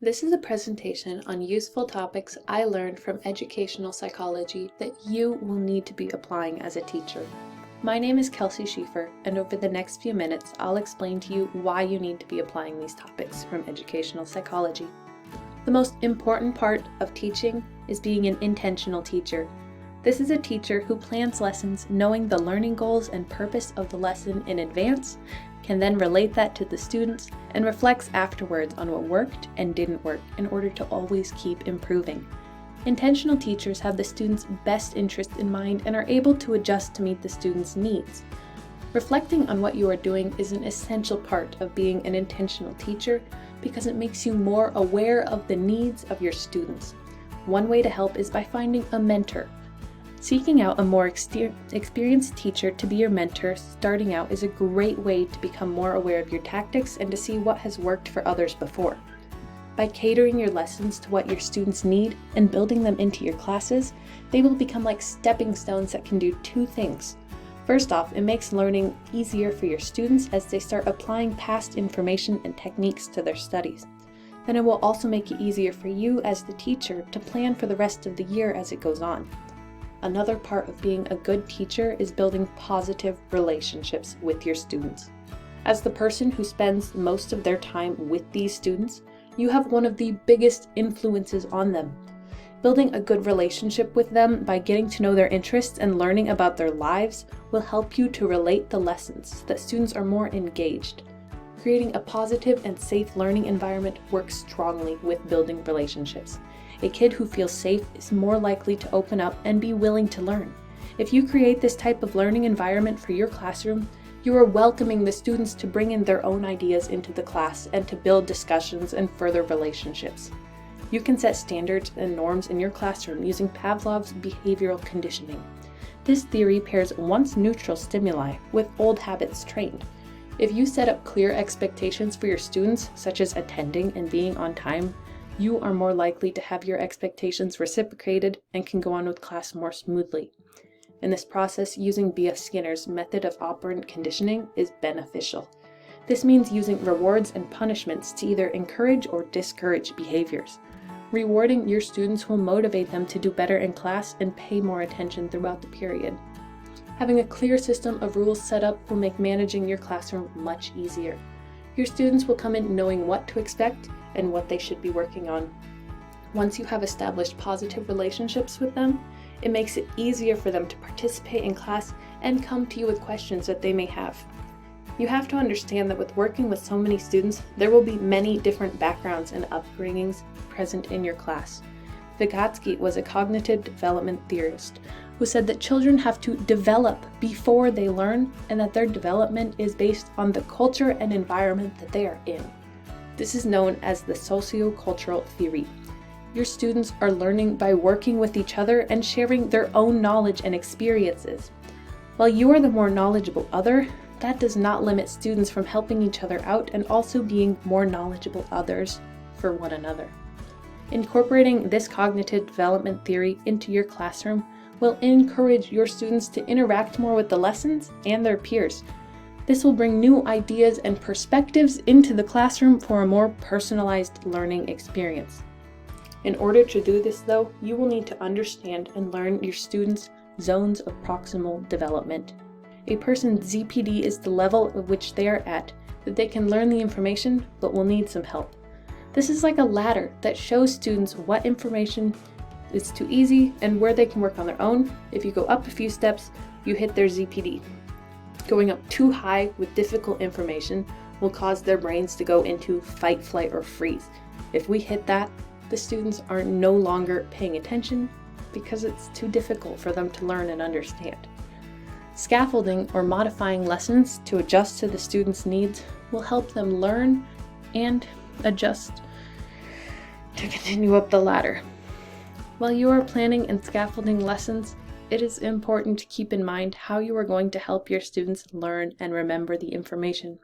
This is a presentation on useful topics I learned from educational psychology that you will need to be applying as a teacher. My name is Kelsey Schiefer, and over the next few minutes, I'll explain to you why you need to be applying these topics from educational psychology. The most important part of teaching is being an intentional teacher. This is a teacher who plans lessons knowing the learning goals and purpose of the lesson in advance, can then relate that to the students, and reflects afterwards on what worked and didn't work in order to always keep improving. Intentional teachers have the students' best interest in mind and are able to adjust to meet the students' needs. Reflecting on what you are doing is an essential part of being an intentional teacher because it makes you more aware of the needs of your students. One way to help is by finding a mentor. Seeking out a more experienced teacher to be your mentor starting out is a great way to become more aware of your tactics and to see what has worked for others before. By catering your lessons to what your students need and building them into your classes, they will become like stepping stones that can do two things. First off, it makes learning easier for your students as they start applying past information and techniques to their studies. Then it will also make it easier for you as the teacher to plan for the rest of the year as it goes on. Another part of being a good teacher is building positive relationships with your students. As the person who spends most of their time with these students, you have one of the biggest influences on them. Building a good relationship with them by getting to know their interests and learning about their lives will help you to relate the lessons so that students are more engaged. Creating a positive and safe learning environment works strongly with building relationships. A kid who feels safe is more likely to open up and be willing to learn. If you create this type of learning environment for your classroom, you are welcoming the students to bring in their own ideas into the class and to build discussions and further relationships. You can set standards and norms in your classroom using Pavlov's behavioral conditioning. This theory pairs once neutral stimuli with old habits trained. If you set up clear expectations for your students, such as attending and being on time, you are more likely to have your expectations reciprocated and can go on with class more smoothly. In this process, using B.F. Skinner's method of operant conditioning is beneficial. This means using rewards and punishments to either encourage or discourage behaviors. Rewarding your students will motivate them to do better in class and pay more attention throughout the period. Having a clear system of rules set up will make managing your classroom much easier. Your students will come in knowing what to expect and what they should be working on. Once you have established positive relationships with them, it makes it easier for them to participate in class and come to you with questions that they may have. You have to understand that with working with so many students, there will be many different backgrounds and upbringings present in your class. Vygotsky was a cognitive development theorist who said that children have to develop before they learn and that their development is based on the culture and environment that they are in. This is known as the sociocultural theory. Your students are learning by working with each other and sharing their own knowledge and experiences. While you are the more knowledgeable other, that does not limit students from helping each other out and also being more knowledgeable others for one another. Incorporating this cognitive development theory into your classroom will encourage your students to interact more with the lessons and their peers. This will bring new ideas and perspectives into the classroom for a more personalized learning experience. In order to do this, though, you will need to understand and learn your students' zones of proximal development. A person's ZPD is the level at which they are at, that they can learn the information but will need some help. This is like a ladder that shows students what information is too easy and where they can work on their own. If you go up a few steps, you hit their ZPD. Going up too high with difficult information will cause their brains to go into fight, flight, or freeze. If we hit that, the students are no longer paying attention because it's too difficult for them to learn and understand. Scaffolding or modifying lessons to adjust to the students' needs will help them learn and adjust to continue up the ladder. While you are planning and scaffolding lessons, it is important to keep in mind how you are going to help your students learn and remember the information.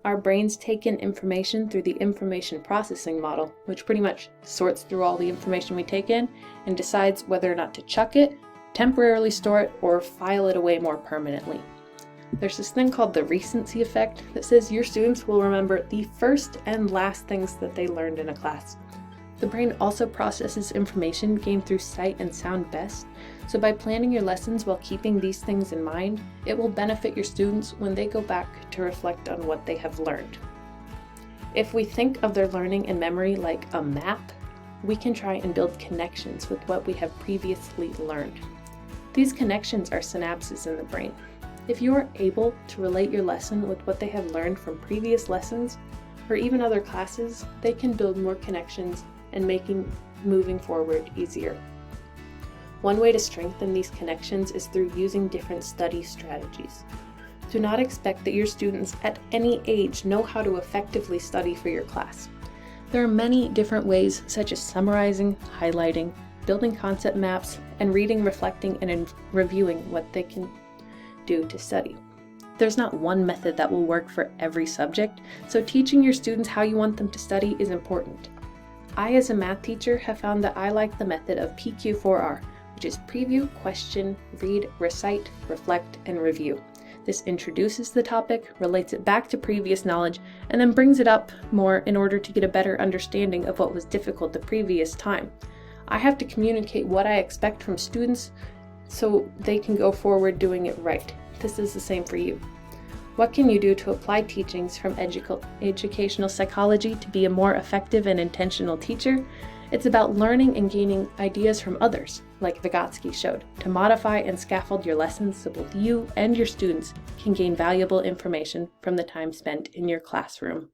Our brains take in information through the information processing model, which pretty much sorts through all the information we take in and decides whether or not to chuck it, temporarily store it, or file it away more permanently. There's this thing called the recency effect that says your students will remember the first and last things that they learned in a class. The brain also processes information gained through sight and sound best, so by planning your lessons while keeping these things in mind, it will benefit your students when they go back to reflect on what they have learned. If we think of their learning and memory like a map, we can try and build connections with what we have previously learned. These connections are synapses in the brain. If you are able to relate your lesson with what they have learned from previous lessons, or even other classes, they can build more connections and making moving forward easier. One way to strengthen these connections is through using different study strategies. Do not expect that your students at any age know how to effectively study for your class. There are many different ways, such as summarizing, highlighting, building concept maps, and reading, reflecting, and reviewing what they can do to study. There's not one method that will work for every subject, so teaching your students how you want them to study is important. I, as a math teacher, have found that I like the method of PQ4R, which is preview, question, read, recite, reflect, and review. This introduces the topic, relates it back to previous knowledge, and then brings it up more in order to get a better understanding of what was difficult the previous time. I have to communicate what I expect from students so they can go forward doing it right. This is the same for you. What can you do to apply teachings from educational psychology to be a more effective and intentional teacher? It's about learning and gaining ideas from others, like Vygotsky showed, to modify and scaffold your lessons so both you and your students can gain valuable information from the time spent in your classroom.